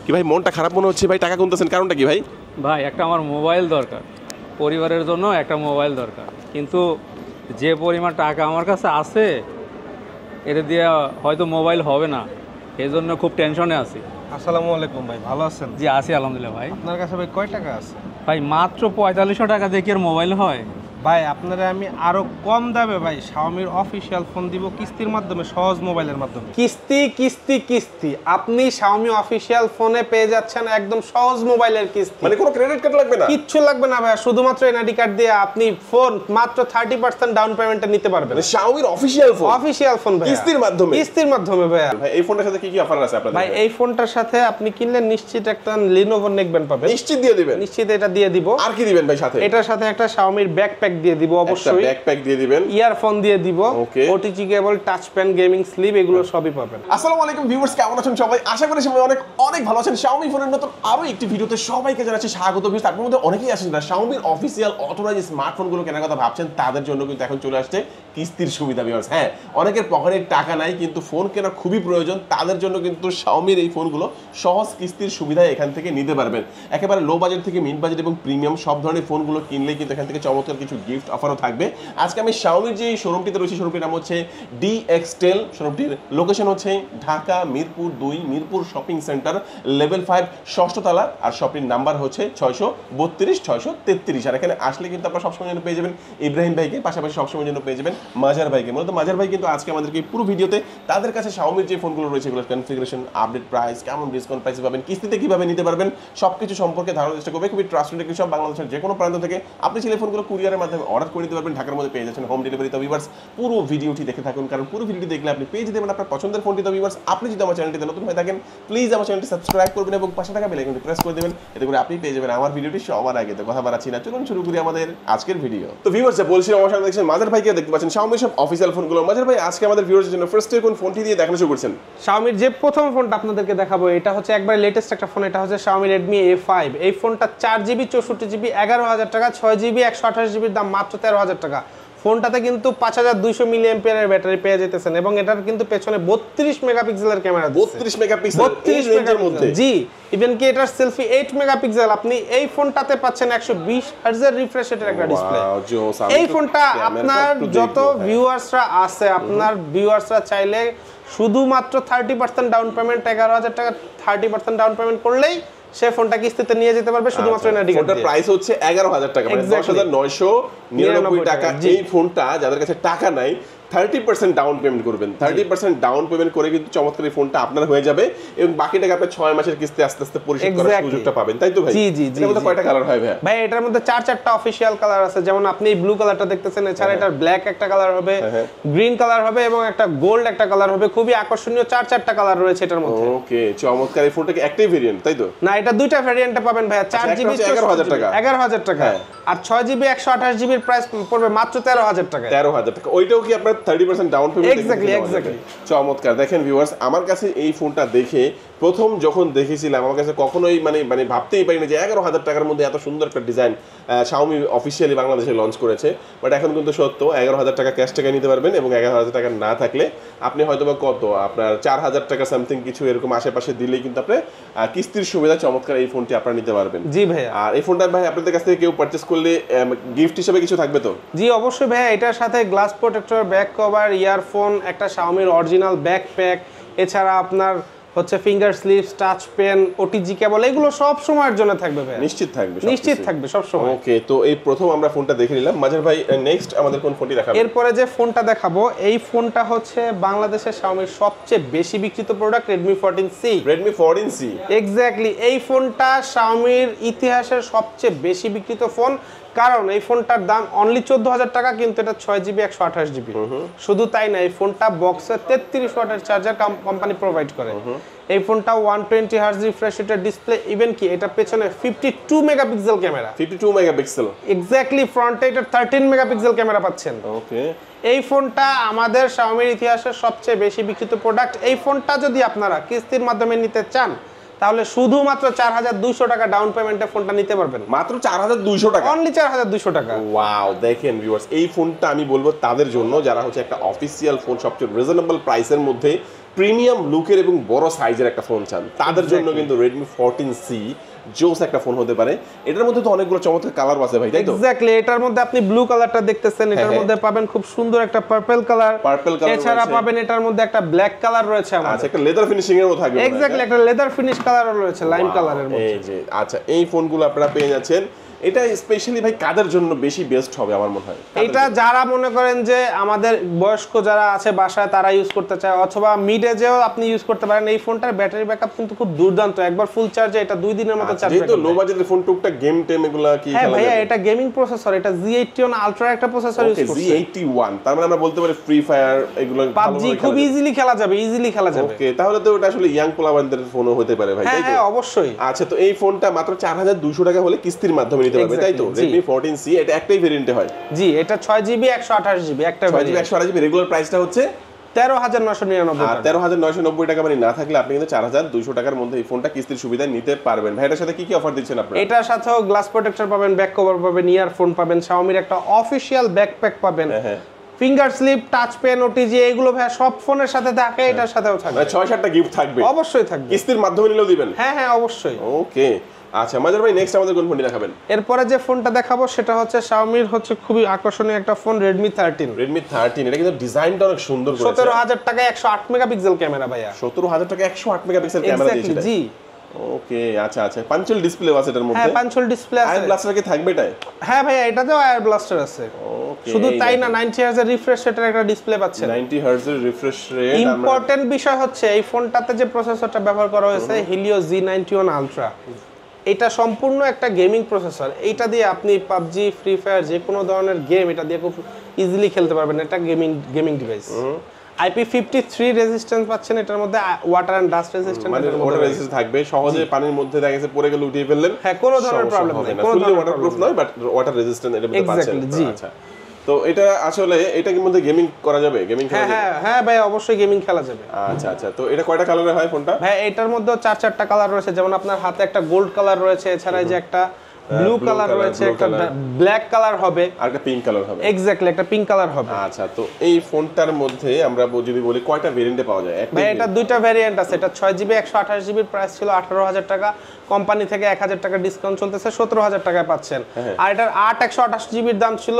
কি ভাই মনটা খারাপ মনে হচ্ছে ভাই, টাকা গুনতেছেন কারণটা কি ভাই? ভাই একটা আমার মোবাইল দরকার, পরিবারের জন্য একটা মোবাইল দরকার, কিন্তু যে পরিমাণ টাকা আমার কাছে আছে এটা দিয়ে হয়তো মোবাইল হবে না, এই জন্য খুব টেনশনে আছি। আসসালামু আলাইকুম ভাই, ভালো আছেন? জি আছি আলহামদুলিল্লাহ। ভাই আপনার কাছে ভাই কয় টাকা আছে? ভাই মাত্র 4500 টাকা দিয়ে কি আর মোবাইল হয়? ভাই আপনারা আমি আরো কম দামে ভাই শাওমির অফিশিয়াল ফোন দিব কিস্তির মাধ্যমে, সহজ মোবাইলের মাধ্যমে। কিস্তি কিস্তি কিস্তি, আপনি শাওমি অফিশিয়াল ফোনে পেয়ে যাচ্ছেন একদম সহজ মোবাইলের কিস্তি। মানে কোনো ক্রেডিট কার্ড লাগবে না? কিচ্ছু লাগবে না ভাই, শুধুমাত্র এনআইডি কার্ড দিয়ে আপনি ফোন মাত্র 30% ডাউন পেমেন্টে নিতে পারবেন। মানে শাওমির অফিশিয়াল ফোন, অফিশিয়াল ফোন ভাই, কিস্তির মাধ্যমে? কিস্তির মাধ্যমে ভাই। ভাই এই ফোনটার সাথে কি কি অফার আছে আপনাদের? ভাই এই ফোনটার সাথে আপনি কিনলে নিশ্চিত একটা লিনোভো নেকব্যান্ড পাবেন। নিশ্চিত দিয়ে দিবেন? নিশ্চিত এটা দিয়ে দিব। আর কি দিবেন ভাই সাথে? এটার সাথে একটা শাওমির ব্যাকপ্যাক দিয়ে দিব, অবশ্যই ব্যাকপ্যাক দিয়ে দিবেন, ইয়ারফোন দিয়ে দিব, okay, OTG cable, touch pen, gaming slip, এগুলো সবই পাবেন। আসসালামু আলাইকুম ভিউয়ার্স, কেমন আছেন সবাই? আশা করি সবাই অনেক অনেক ভালো আছেন। শাওমি ফোনের নতুন আরো একটি ভিডিওতে সবাইকে জানাচ্ছি স্বাগত। ভিউয়ার্স আপনাদের মধ্যে অনেকেই আছেন না শাওমির অফিশিয়াল অথরাইজ স্মার্টফোনগুলো কেনার কথা ভাবছেন, তাদের জন্য কিন্তু এখন চলে আসছে কিস্তির সুবিধা। ভিউয়ার্স হ্যাঁ, অনেকের পকেটে টাকা নাই কিন্তু ফোন কেনা খুবই প্রয়োজন, তাদের জন্য কিন্তু শাওমির এই ফোনগুলো সহজ কিস্তির সুবিধায় এখান থেকে নিতে পারবেন। একেবারে লো বাজেট থেকে মিড বাজেট এবং প্রিমিয়াম সব ধরনের ফোনগুলো কিনলে কিন্তু এখান থেকে চমৎকার কিছু গিফট অফারও থাকবে। আজকে আমি শাওমির যে শোরুমটিতে রয়েছে, শোরুমটির নাম হচ্ছে ডিএক্সটেল, শোরুমটির লোকেশন হচ্ছে Dhaka Mirpur 2 Mirpur shopping centre level 5 ষষ্ঠ তলা, আর শপিং নাম্বার হচ্ছে 632 633। আর এখানে আসলে কিন্তু আপনারা সবসময় জন্য পেয়ে যাবেন ইব্রাহিম ভাইকে, পাশাপাশি সবসময় জন্য পেয়ে যাবেন মাজার ভাইকে। মূলত মাজার ভাই কিন্তু আজকে আমাদেরকে পুরো ভিডিওতে তাদের কাছে শাওমির যে ফোনগুলো রয়েছে এগুলোর কনফিগারেশন, আপডেট প্রাইস, কেমন ডিসকাউন্ট প্রাইসে পাবেন, কিস্তিতে কিভাবে নিতে পারবেন, সবকিছু সম্পর্কে ধারণার চেষ্টা করবে। খুবই ট্রাস্টেড একটি সব, বাংলাদেশের যে কোনো প্রান্ত থেকে আপনি চাইলে ফোনগুলো কুরিয়ারের মাধ্যমে অর্ডার করে নিতে পারবেন, ঢাকার মধ্যে পেয়ে যাচ্ছেন হোম ডেলিভারি। তো ভিউয়ার্স পুরো ভিডিওটি দেখে থাকুন, কারণ পুরো ভিডিওটি দেখলে আপনি পেয়ে যেতে পারেন আপনার পছন্দের ফোনটি। তো ভিউয়ার্স আপনি যদি আমার চ্যানেলটিতে নতুন হয়ে থাকেন প্লিজ আমার চ্যানেলটি সাবস্ক্রাইব করবেন এবং পাশে থাকা বেল আইকনটি প্রেস করে দেবেন, এতে করে আপনি পেয়ে যাবেন আমার ভিডিওটি সবার আগে। তো কথা বাড়াচ্ছি না, চলুন শুরু করি আমাদের আজকের ভিডিও। তো ভিউয়ার্স বলছিলাম আমার সাথে দেখছেন মাজার ভাইকে, দেখতে পাচ্ছেন শাওমি সব অফিশিয়াল ফোনগুলো। মাজার ভাই আজকে আমাদের ভিউয়ার্সের জন্য ফার্স্টে কোন ফোনটি দিয়ে দেখানো শুরু করছেন? শাওমির যে প্রথম ফোনটা আপনাদেরকে দেখাবো এটা হচ্ছে একবার লেটেস্ট একটা ফোন, এটা হচ্ছে শাওমি রেডমি A5। এই ফোনটা 4GB 64GB 11,000 টাকা, 6GB 128GBর দাম মাত্র 13,000 টাকা। ফোনটাতে কিন্তু 5200 মিলিঅ্যাম্পিয়ারের ব্যাটারি পেয়ে যেতেছেন এবং এটার কিন্তু পেছনে 32 মেগাপিক্সেলের ক্যামেরা। 32 মেগাপিক্সেল, 32 রেঞ্জের মধ্যে, জি। ইভেন কি এটার সেলফি 8 মেগাপিক্সেল। আপনি এই ফোনটাতে পাচ্ছেন 120 হার্টজের রিফ্রেশ রেটের একটা ডিসপ্লে। এই ফোনটা আপনার যত ভিউয়ার্সরা আছে, আপনার ভিউয়ার্সরা চাইলে শুধুমাত্র 30% ডাউন পেমেন্ট, 11,000 টাকা 30% ডাউন পেমেন্ট করলেই সে ফোনটা কিস্তিতে নিয়ে যেতে পারবে শুধুমাত্র এনআইডি কার্ড। ফোনটার প্রাইস হচ্ছে 11,000 টাকা, মানে 10,999 টাকা। এই ফোনটা যাদের কাছে টাকা নাই 30% ডাউন পেমেন্ট করবেন, 30% ডাউন পেমেন্ট করে কিন্তু চমৎকার এই ফোনটা আপনার হয়ে যাবে এবং বাকি টাকা আপনি 6 মাসের কিস্তি আস্তে আস্তে পরিশোধ করার সুযোগটা পাবেন, তাই তো ভাই? জি জি জি। এর মধ্যে কয়টা কালার হয় ভাই? ভাই এটার মধ্যে 4-4টা অফিশিয়াল কালার আছে, যেমন আপনি এই ব্লু কালারটা দেখতেছেন, এছাড়া এটার ব্ল্যাক একটা কালার হবে, গ্রিন কালার হবে এবং একটা গোল্ড একটা কালার হবে। খুবই আকর্ষণীয় 4-4টা কালার রয়েছে এটার মধ্যে। ওকে, চমৎকার। এই ফোনটা কি একটাই ভেরিয়েন্ট তাই তো? না, এটা দুইটা ভেরিয়েন্টে পাবেন ভাই। 4GB 11,000 টাকা, 11,000 টাকা, আর 6GB 128GBর প্রাইস পড়বে মাত্র 13,000 টাকা। 13,000 টাকা। ওইটাও কি আপনার 30% ডাউন পেমেন্ট? এক্স্যাক্টলি। চমৎকার। দেখেন ভিউয়ার্স, আমার কাছে এই ফোনটা দেখে প্রথম যখন দেখেছিলাম আমার কাছে কখনোই মানে ভাবতেই পারিনি যে 11,000 টাকার মধ্যে এত সুন্দর একটা ডিজাইন শাওমি অফিসিয়ালি বাংলাদেশে লঞ্চ করেছে। বাট এখন কিন্তু সত্য 11,000 টাকা ক্যাশ টাকা নিতে পারবেন এবং 11,000 টাকা না থাকলে আপনি হয়তোবা কত আপনার 4,000 টাকা সামথিং কিছু এরকম আশেপাশে দিলেই কিন্তু আপনি কিস্তির সুবিধা চমৎকার এই ফোনটি আপনারা নিতে পারবেন। জি ভাই। আর এই ফোনটা ভাই আপনাদের কাছ থেকে কেউ পারচেজ করলে গিফট হিসেবে কিছু থাকবে তো? জি অবশ্যই ভাই। এটার সাথে glass protector, back cover, earphone, একটা শাওমির অরিজিনাল ব্যাকপ্যাক, এছাড়া আপনার হচ্ছে finger slips, touch pen, OTG cable, এগুলো সব সময়ের জন্য থাকবে ভাই। নিশ্চিত থাকবে, নিশ্চিত থাকবে সব সময়। ওকে, তো এই প্রথম আমরা ফোনটা দেখে নিলাম। মাজার ভাই নেক্সট আমাদের কোন ফোনটি দেখাবো? এরপরে যে ফোনটা দেখাবো এই ফোনটা হচ্ছে বাংলাদেশের শাওমির সবচেয়ে বেশি বিক্রিত product, Redmi 14C। Redmi 14C, exactly. এই ফোনটা শাওমির ইতিহাসের সবচেয়ে বেশি বিক্রিত ফোন, কারণ এই ফোনটার দাম অনলি 14,000 টাকা, কিন্তু এটা 6GB 128GB। শুধু তাই না, এই ফোনটা বক্সে 33 ওয়াটের চার্জার কোম্পানি প্রোভাইড করে। এই ফোনটা 120 হার্জ রিফ্রেশ রেটের ডিসপ্লে, ইভেন কি এটা পেছনে 52 মেগাপিক্সেল ক্যামেরা। 52 megapixel, exactly. ফ্রন্টে এটা 13 মেগাপিক্সেল ক্যামেরা পাচ্ছেন। ওকে, এই ফোনটা আমাদের শাওমির ইতিহাসের সবচেয়ে বেশি বিক্রিত প্রোডাক্ট। এই ফোনটা যদি আপনারা কিস্তির মাধ্যমে নিতে চান তাহলে শুধুমাত্র 4,200 টাকা ডাউন পেমেন্টে ফোনটা নিতে পারবেন। মাত্র 4,200 টাকা, অনলি 4,200 টাকা। ওয়াও। দেখেন ভিউয়ার্স, এই ফোনটা আমি বলবো তাদের জন্য যারা হচ্ছে একটা অফিসিয়াল ফোন সবচেয়ে রিজনেবল প্রাইসের মধ্যে প্রিমিয়াম লুকের এবং বড় সাইজের একটা ফোন চান তাদের জন্য কিন্তু Redmi 14C জোস একটা ফোন হতে পারে। এটার মধ্যে তো অনেকগুলো চমৎকার কালার আছে ভাই, তাই তো? এক্স্যাক্টলি, এটার মধ্যে আপনি ব্লু কালারটা দেখতেছেন, এটার মধ্যে পাবেন খুব সুন্দর একটা পার্পল কালার, এছাড়া পাবেন এটার মধ্যে একটা ব্ল্যাক কালার রয়েছে আমাদের। আচ্ছা, একটা লেদার ফিনিশিং এরও থাকবে। এক্স্যাক্টলি, একটা লেদার ফিনিশ কালারও রয়েছে লাইম কালারের মধ্যে। এই যে আচ্ছা, এই ফোনগুলো আপনারা পেয়ে যাচ্ছেন। এটা স্পেশালি ভাই কাদের জন্য বেশি বেস্ট হবে আমার মনে হয়? এটা যারা মনে করেন যে আমাদের বয়স্ক যারা আছে বাসায় তারা ইউজ করতে চায়, অথবা মিড এজেও আপনি ইউজ করতে পারেন। এই ফোনটার ব্যাটারি ব্যাকআপ কিন্তু খুব দুর্দান্ত, একবার ফুল চার্জে এটা 2 দিনের মতো চার্জ যেহেতু লো বাজেটের ফোন, টুকটাক গেম টেম এগুলা কি? হ্যাঁ ভাইয়া, এটা গেমিং প্রসেসর, এটা Z81 আলট্রা একটা প্রসেসর ইউজ করছে। Z81, তার মানে আমরা বলতে পারি ফ্রি ফায়ার এগুলো PUBG খুব ইজিলি খেলা যাবে, ইজিলি খেলা যাবে। ওকে, তাহলে তো এটা আসলে ইয়াং পোলাবানদের ফোনও হতে পারে ভাই, তাই তো? হ্যাঁ অবশ্যই। আচ্ছা, তো এই ফোনটা মাত্র 4200 টাকা হলে কিস্তির মাধ্যমে নিতে পারবে, তাই তো? Redmi 14C, এটা একটাই ভেরিয়েন্টে হয়। জি, এটা 6GB 128GB একটা ভেরিয়েন্ট। 6GB 128GB রেগুলার প্রাইসটা হচ্ছে 13999 আর 13990 টাকা মানে না থাকলে আপনি কিন্তু 4200 টাকার মধ্যে এই ফোনটা কিস্তির সুবিধায় নিতে পারবেন। ভাই, এটার সাথে কি কি অফার দিচ্ছেন আপনারা? এটার সাথেও গ্লাস প্রোটেক্টর পাবেন, ব্যাক কভার পাবেন, ইয়ারফোন পাবেন, Xiaomi-র একটা অফিশিয়াল ব্যাকপ্যাক পাবেন, finger slip, touch pen, OTG, এগুলো ভাই সব ফোনের সাথে থাকে, এটার সাথেও থাকবে। মানে 6-7টা গিফট থাকবে, অবশ্যই থাকবে। কিস্তির মাধ্যমে নিলেও দিবেন? হ্যাঁ অবশ্যই। ওকে, আচ্ছা মাজার ভাই, নেক্সট আমাদের কোন ফোনটি দেখাবেন? এরপরে যে ফোনটা দেখাবো সেটা হচ্ছে Xiaomi-র হচ্ছে খুবই আকর্ষণীয় একটা ফোন, Redmi 13। Redmi 13, এটা কিন্তু ডিজাইনটা অনেক সুন্দর করেছে। 17000 টাকায় 108 মেগাপিক্সেল ক্যামেরা ভাইয়া। 17000 টাকা 108 মেগাপিক্সেল ক্যামেরা দিয়েছে। জি। ওকে, আচ্ছা আচ্ছা, পাঞ্চল ডিসপ্লে আছে এটার মধ্যে? হ্যাঁ, পাঞ্চল ডিসপ্লে আছে। আয়ার ব্লাস্টার কি থাকবে এটাই? হ্যাঁ ভাইয়া, এটাতেও আয়ার ব্লাস্টার আছে। ওকে, শুধু তাই না, 90 হার্জ রিফ্রেশ রেটের একটা ডিসপ্লে পাচ্ছেন। 90 হার্জ এর রিফ্রেশ রেট। ইম্পর্টেন্ট বিষয় হচ্ছে এই ফোনটাতে যে প্রসেসরটা ব্যবহার করা হয়েছে Helio Z91 Ultra, এটা সম্পূর্ণ একটা গেমিং প্রসেসর। এইটা দিয়ে আপনি PUBG, ফ্রি ফায়ার, যে কোনো ধরনের গেম এটা দিয়ে খুব ইজিলি খেলতে পারবেন। এটা গেমিং ডিভাইস। IP53 রেজিস্ট্যান্স পাচ্ছেন এটার মধ্যে, ওয়াটার এন্ড ডাস্ট রেজিস্ট্যান্ট, মানে ওয়াটার রেজিস্ট্যান্স থাকবে, সহজে পানির মধ্যে দেখা গেছে পড়ে গেলে উঠিয়ে ফেললেন। হ্যাঁ, কোনো ধরনের প্রবলেম নেই, কোনো ধরনের ওয়াটারপ্রুফ নয়, বাট ওয়াটার রেজিস্ট্যান্ট এর মধ্যে পাচ্ছেন। জি। আচ্ছা, তো এটা আসলে এটার মধ্যে গেমিং করা যাবে? গেমিং খেলা যাবে? হ্যাঁ ভাই, অবশ্যই গেমিং খেলা যাবে। আচ্ছা আচ্ছা, তো এটা কয়টা কালারে হয় ফোনটা? ভাই, এটার মধ্যে 4-4টা কালার রয়েছে, যেমন আপনার হাতে একটা গোল্ড কালার রয়েছে, এছাড়া যে একটা ব্লু কালার রয়েছে, একটা ব্ল্যাক কালার হবে, আর একটা পিঙ্ক কালার হবে। এক্স্যাক্টলি, একটা পিঙ্ক কালার হবে। আচ্ছা, তো এই ফোনটার মধ্যে আমরা যদি বলি কয়টা ভেরিয়েন্টে পাওয়া যায়? ভাই, এটা 2টা ভেরিয়েন্ট আছে। এটা 6GB 128GB, প্রাইস ছিল 18000 টাকা, কোম্পানি থেকে 1000 টাকা ডিসকাউন্ট চলতেছে, 17000 টাকায় পাচ্ছেন। আর এটার 8 128GBর দাম ছিল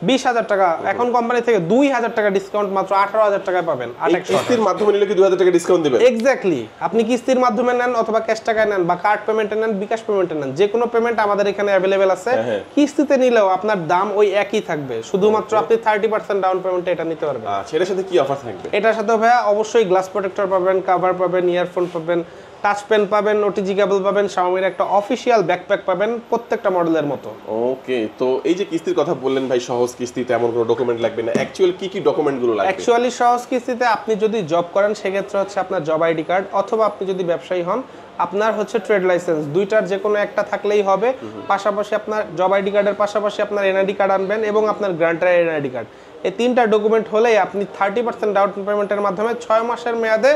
20000 টাকা, এখন কোম্পানি থেকে 2000 টাকা ডিসকাউন্ট, মাত্র 18000 টাকায় পাবেন। কিস্তির মাধ্যমে নিলে কি 2000 টাকা ডিসকাউন্ট দিবেন? এক্স্যাক্টলি, আপনি কিস্তির মাধ্যমে নেন অথবা ক্যাশ টাকায় নেন বা কার্ড পেমেন্টে নেন, বিকাশ পেমেন্টে নেন, যে কোনো পেমেন্ট আমাদের এখানে অ্যাভেলেবেল আছে। কিস্তিতে নিলেও আপনার দাম ওই একই থাকবে, শুধুমাত্র আপনি 30% ডাউন পেমেন্টে এটা নিতে পারবেন। আচ্ছা, এটার সাথে কি অফার থাকবে? এটার সাথে ভাইয়া অবশ্যই গ্লাস প্রোটেক্টর পাবেন, কভার পাবেন, ইয়ারফোন পাবেন, টাচ পেন পাবেন, ওটিজি কেবল পাবেন, Xiaomi-র একটা অফিশিয়াল ব্যাকপ্যাক পাবেন, প্রত্যেকটা মডেলের মতো। ওকে, তো এই যে কিস্তির কথা বললেন ভাই, সহজ কিস্তি, তেমন কোনো ডকুমেন্ট লাগবে না, অ্যাকচুয়ালি কি কি ডকুমেন্টগুলো লাগবে? অ্যাকচুয়ালি সহজ কিস্তিতে আপনি যদি জব করেন সেক্ষেত্রে হচ্ছে আপনার জব আইডি কার্ড, অথবা আপনি যদি ব্যবসায়ী হন আপনার হচ্ছে ট্রেড লাইসেন্স, দুইটার যে কোনো একটা থাকলেই হবে। পাশাপাশি আপনার জব আইডি কার্ডের পাশাপাশি আপনার এনআইডি কার্ড আনবেন এবং আপনার গ্রান্টার এনআইডি কার্ড। এই 3টা ডকুমেন্ট হলেই আপনি 30% ডাউন পেমেন্টের মাধ্যমে 6 মাসের মেয়াদে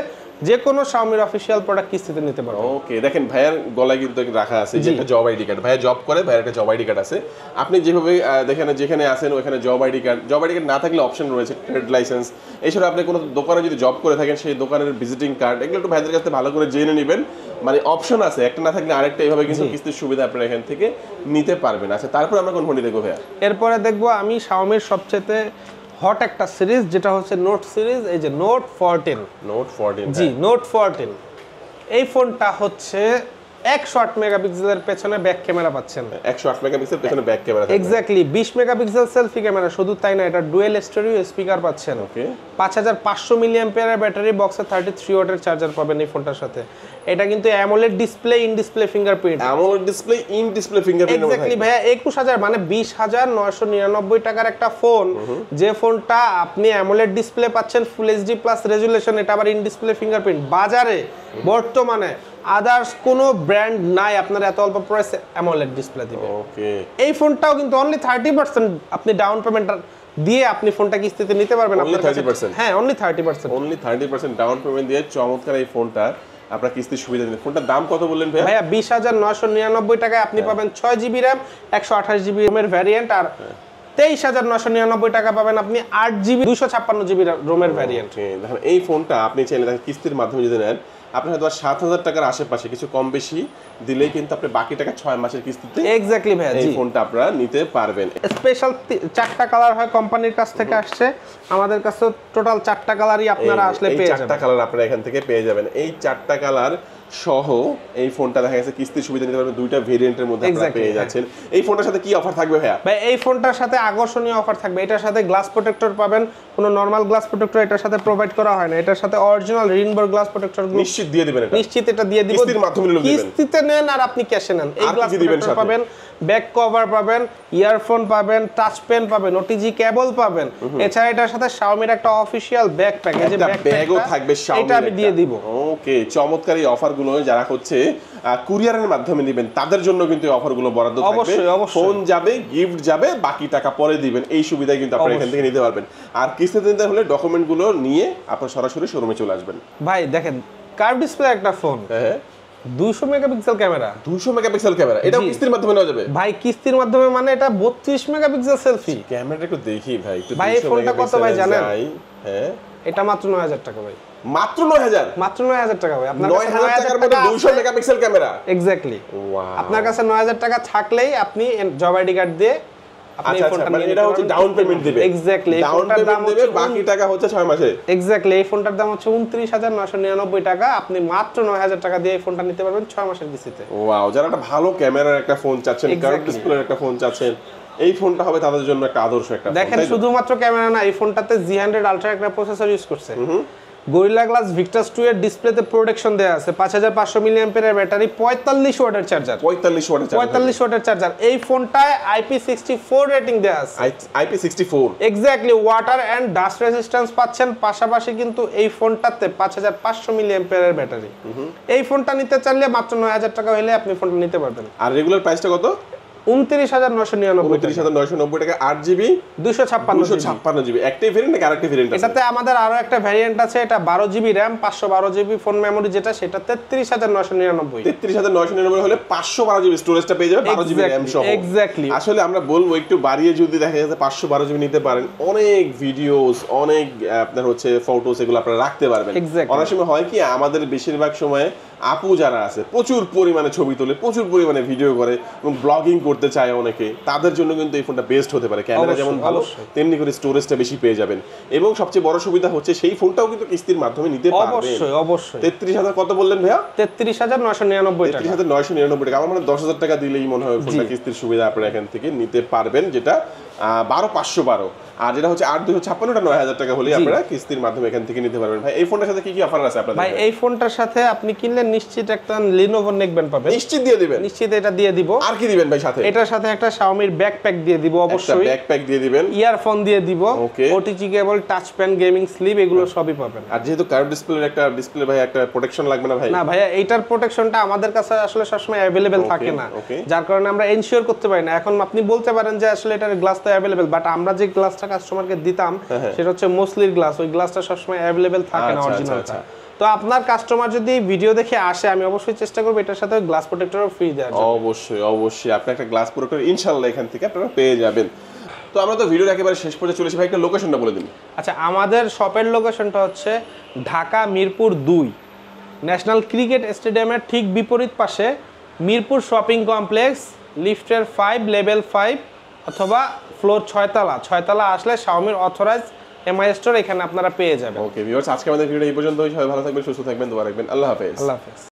যে কোনো Xiaomi-র অফিশিয়াল প্রোডাক্ট কিস্তিতে নিতে পারবেন। ওকে, দেখেন ভাইয়ার গলায় কিন্তু রাখা আছে যে একটা জব আইডি কার্ড। ভাইয়া জব করে, ভাইয়ার একটা জব আইডি কার্ড আছে। আপনি যেভাবে দেখেন যেখানে আছেন ওখানে জব আইডি কার্ড না থাকলে অপশন রয়েছে ট্রেড লাইসেন্স। এছাড়া আপনি কোনো দোকানে যদি জব করে থাকেন সেই দোকানের ভিজিটিং কার্ড, এগুলো একটু ভাইদের কাছে ভালো করে জেনে নেবেন। মানে অপশন আছে, একটা না থাকলে আরেকটা, এইভাবে কিন্তু কিস্তির সুবিধা আপনারা এখান থেকে নিতে পারবেন। আচ্ছা, তারপর আমরা কোন ফোনটি দেখবো ভাইয়া? এরপরে দেখবো আমি Xiaomi-র সবচেয়ে হট একটা সিরিজ, যেটা হচ্ছে নোট সিরিজ। এই যে নোট 14। জি, নোট 14। এই ফোনটা হচ্ছে 108 মেগাপিক্সেলের পেছনে ব্যাক ক্যামেরা পাচ্ছেন। 108 মেগাপিক্সেল পেছনে ব্যাক ক্যামেরা থাকবে। Exactly, 20 megapixel selfie camera. শুধু তাই না, এটা ডুয়েল স্টেরিও স্পিকার পাচ্ছেন। ওকে, 5500 মিলিঅ্যাম্পিয়ারের ব্যাটারি, বক্সে 33 ওয়াটের চার্জার পাবেন এই ফোনটার সাথে। এটা কিন্তু AMOLED display, in display fingerprint. AMOLED display, in display fingerprint. Exactly ভাইয়া, 21000 মানে 20999 টাকার একটা ফোন, যে ফোনটা আপনি অ্যামোলেড ডিসপ্লে পাচ্ছেন, ফুল এইচডি প্লাস রেজুলেশন, এটা আবার ইন ডিসপ্লে ফিঙ্গারপ্রিন্ট। বাজারে বর্তমানে আদার্স কোনো ব্র্যান্ড নাই আপনার এত অল্প প্রাইসে অ্যামোলেড ডিসপ্লে দিবে। ওকে, এই ফোনটাও কিন্তু অনলি 30% আপনি ডাউন পেমেন্ট দিয়ে আপনি ফোনটা কিস্তিতে নিতে পারবেন। আপনার কাছে 30%? হ্যাঁ, অনলি 30%। অনলি 30% ডাউন পেমেন্ট দিয়ে চমৎকার এই ফোনটা আপনারা কিস্তির সুবিধা দিন। ফোনটার দাম কত বললেন ভাইয়া? ভাইয়া 20999 টাকায় আপনি পাবেন 6GB RAM, 128GB RAM এর ভ্যারিয়েন্ট। আর 23,999 টাকা পাবেন আপনি 8GB 256GB রোমের ভ্যারিয়েন্ট। দেখেন এই ফোনটা আপনি চাইলে দেখেন কিস্তির মাধ্যমে যদি নেন আপনি হয়তো 7,000 টাকার আশেপাশে কিছু কম বেশি দিলেই কিন্তু আপনি বাকি টাকা 6 মাসের কিস্তিতে এক্স্যাক্টলি ভাই এই ফোনটা আপনারা নিতে পারবেন। স্পেশাল 4টা কালার হয় কোম্পানির কাছ থেকে আসছে, আমাদের কাছে টোটাল 4টা কালারই আপনারা আসলে পেয়ে যাবেন। 4টা কালার আপনারা এখান থেকে পেয়ে যাবেন। এই 4টা কালার সহ এই ফোনটা দেখা গেছে কিস্তির সুবিধা নিতে পারবেন, দুইটা ভেরিয়েন্টের মধ্যে আপনারা পেয়ে যাচ্ছেন। এই ফোনটার সাথে কি অফার থাকবে ভাইয়া? ভাই এই ফোনটার সাথে আকর্ষণীয় অফার থাকবে, এটার সাথে গ্লাস প্রোটেক্টর পাবেন, কোনো নরমাল গ্লাস প্রোটেক্টর এটার সাথে প্রোভাইড করা হয় না, এটার সাথে অরিজিনাল রিনবোর্গ গ্লাস প্রোটেক্টর নিশ্চিত দিয়ে দিবেন। এটা নিশ্চিত এটা দিয়ে দিব, কিস্তির মাধ্যমে দিবেন, কিস্তিতে নেন আর আপনি ক্যাশে নেন। এই আর গ্লাস কি দিবেন প্রোটেক্টর সাথে? পাবেন, ব্যাক কভার পাবেন, ইয়ারফোন পাবেন, টাচ পেন পাবেন, ওটিজি কেবল পাবেন। এছাড়া এটার সাথে Xiaomi-র একটা অফিশিয়াল ব্যাগ প্যাক, এই যে ব্যাগও থাকবে Xiaomi, এটা আমি দিয়ে দিব। ওকে, চমৎকার এই অফারগুলো যারা হচ্ছে কুরিয়ারের মাধ্যমে নেবেন তাদের জন্য কিন্তু এই অফারগুলো বরাদ্দ থাকবে। অবশ্যই, অবশ্যই। ফোন যাবে, গিফট যাবে, বাকি টাকা পরে দিবেন, এই সুবিধা কিন্তু আপনারা এখান থেকে নিতে পারবেন। আর কিস্তিতে নিতে হলে ডকুমেন্টগুলো নিয়ে আপনারা সরাসরি শোরুমে চলে আসবেন। ভাই দেখেন কার্ভ ডিসপ্লে একটা ফোন, হ্যাঁ 200 মেগাপিক্সেল ক্যামেরা, 200 মেগাপিক্সেল ক্যামেরা, এটাও কিস্তির মাধ্যমে নেওয়া যাবে? ভাই কিস্তির মাধ্যমে মানে এটা 32 মেগাপিক্সেল সেলফি। ক্যামেরাটা একটু দেখি ভাই, একটু ভাই এই ফোনটা কত ভাই জানেন? হ্যাঁ এটা মাত্র 9000 টাকা ভাই, মাত্র 9000, মাত্র 9000 টাকা ভাই। আপনার 9000 টাকার মধ্যে 200 মেগাপিক্সেল ক্যামেরা? এক্স্যাক্টলি। ওয়াও, আপনার কাছে 9000 টাকা থাকলেই আপনি জব আইডি কার্ড দিয়ে আপনি আচ্ছা ফোনটা মানে নিয়ে এটা হচ্ছে ডাউন পেমেন্ট দিবে? এক্স্যাক্টলি, এই ডাউন ফোনটার দাম পেমেন্ট দিবে, হচ্ছে বাকি টাকা হচ্ছে 6 মাসে। এক্স্যাক্টলি, এই ফোনটার দাম হচ্ছে 29,999 টাকা, আপনি মাত্র 9000 টাকা দিয়ে এই ফোনটা নিতে পারবেন 6 মাসের কিস্তিতে। ওয়াও, যারা একটা ভালো ক্যামেরার একটা ফোন চাচ্ছেন, কার্ভ Exactly. ডিসপ্লের একটা ফোন চাচ্ছেন, এই ফোনটা হবে তাদের জন্য একটা আদর্শ একটা ফোন। দেখেন শুধুমাত্র ক্যামেরা না, এই ফোনটাতে G100 আলট্রা একটা প্রসেসর ইউজ করছে। গরিলা গ্লাস ভিক্টাস 2 এর ডিসপ্লেতে প্রোটেকশন দেয়া আছে, 5500 মিলিঅ্যাম্পিয়ারের ব্যাটারি, 45 ওয়াটের চার্জার, 45 ওয়াটের চার্জার, 45 ওয়াটের চার্জার। এই ফোনটায় IP64 রেটিং দেয়া আছে। IP64 exactly, water and dust resistance পাচ্ছেন, পাশাপাশি কিন্তু এই ফোনটাতে 5500 মিলিঅ্যাম্পিয়ারের ব্যাটারি। এই ফোনটা নিতে চাইলে মাত্র 9000 টাকা হলে আপনি ফোনটা নিতে পারবেন। আর রেগুলার প্রাইসটা কত? 29,999 টাকা, 29,990 টাকা, 8GB 256 একটাই ভেরিয়েন্ট নাকি আরেকটা ভেরিয়েন্ট আছে? এটাতে আমাদের আরো একটা ভ্যারিয়েন্ট আছে, এটা 12GB RAM 512GB phone memory, যেটা সেটা 33,999। 33,999 হলে 512GB স্টোরেজটা পেয়ে যাবে, 12GB RAM সহ। এক্স্যাক্টলি, আসলে আমরা বলবো একটু বাড়িয়ে যদি দেখা যাচ্ছে 512GB নিতে পারেন, অনেক ভিডিওস, অনেক আপনার হচ্ছে ফটোস, এগুলো আপনারা রাখতে পারবেন। Exactly. অনেক সময় হয় কি আমাদের বেশিরভাগ সময় আপু যারা আছে প্রচুর পরিমাণে ছবি তোলে, প্রচুর পরিমাণে ভিডিও করে এবং ব্লগিং করতে চায় অনেকে, তাদের জন্য কিন্তু এই ফোনটা বেস্ট হতে পারে। ক্যামেরা যেমন ভালো, তেমনি করে স্টোরেজটা বেশি পেয়ে যাবেন। এবং সবচেয়ে বড় সুবিধা হচ্ছে সেই ফোনটাও কিন্তু কিস্তির মাধ্যমে নিতে পারবেন। অবশ্যই অবশ্যই। 33,000 কত বললেন ভাইয়া? 33,999 টাকা। 33,999 টাকা। আমার মানে 10,000 টাকা দিলেই মনে হয় ফোনটা কিস্তির সুবিধা আপনারা এখান থেকে নিতে পারবেন, যেটা 12,512। আর যেটা হচ্ছে 8,256, ওটা 9,000 টাকা হলে আপনারা কিস্তির মাধ্যমে এখান থেকে নিতে পারবেন। ভাই এই ফোনটার সাথে কি কি অফার আছে আপনাদের? ভাই এই ফোনটার সাথে আপনি কিনলে নিশ্চিত একটা Lenovo নেকব্যান্ড পাবেন, নিশ্চিত দিয়ে দিবেন? নিশ্চিত এটা দিয়ে দিব। আর কি দিবেন ভাই সাথে? এটার সাথে একটা Xiaomi-র ব্যাকপ্যাক দিয়ে দিব, অবশ্যই ব্যাকপ্যাক দিয়ে দিবেন, ইয়ারফোন দিয়ে দিব, Okay. OTG cable, touch pen, gaming slip, এগুলো সবই পাবেন। আর যেহেতু কার্ভ ডিসপ্লের একটা ডিসপ্লে ভাই, একটা প্রোটেকশন লাগবে না ভাই? না ভাইয়া, এইটার প্রোটেকশনটা আমাদের কাছে আসলে সবসময় অ্যাভেলেবেল থাকে না, okay. যার কারণে আমরা এনশিওর করতে পারি না। এখন আপনি বলতে পারেন যে আসলে এটার গ্লাস তো অ্যাভেলেবেল, বাট আমরা যে গ্লাসটা কাস্টমারকে দিতাম সেটা হচ্ছে মোসলির গ্লাস, ওই গ্লাসটা সবসময় অ্যাভেলেবেল থাকে না, আচ্ছা, অরিজিনালটা। তো আপনার কাস্টমার যদি ভিডিও দেখে আসে, আমি অবশ্যই চেষ্টা করব এটার সাথে গ্লাস প্রোটেক্টরও ফ্রি দেওয়ার জন্য। অবশ্যই অবশ্যই, আপনি একটা গ্লাস প্রোটেক্টর ইনশাআল্লাহ এখান থেকে আপনারা পেয়ে যাবেন। তো আমরা তো ভিডিওর একেবারে শেষ পর্যন্ত চলে এসেছি ভাই, একটা লোকেশনটা বলে দিন। আচ্ছা, আমাদের শপের লোকেশনটা হচ্ছে ঢাকা মিরপুর 2 ন্যাশনাল ক্রিকেট স্টেডিয়ামের ঠিক বিপরীত পাশে, মিরপুর শপিং কমপ্লেক্স, লিফটের 5, লেভেল 5, অথবা ফ্লোর 6তলা আসলে Xiaomi-র অথরাইজড এমআই স্টোর, এখানে আপনারা পেয়ে যাবেন। ওকে ভিউয়ার্স, আজকে আমাদের ভিডিও এই পর্যন্তই। সবাই ভালো থাকবেন, সুস্থ থাকবেন, দোয়া রাখবেন। আল্লাহ হাফেজ। আল্লাহ হাফেজ।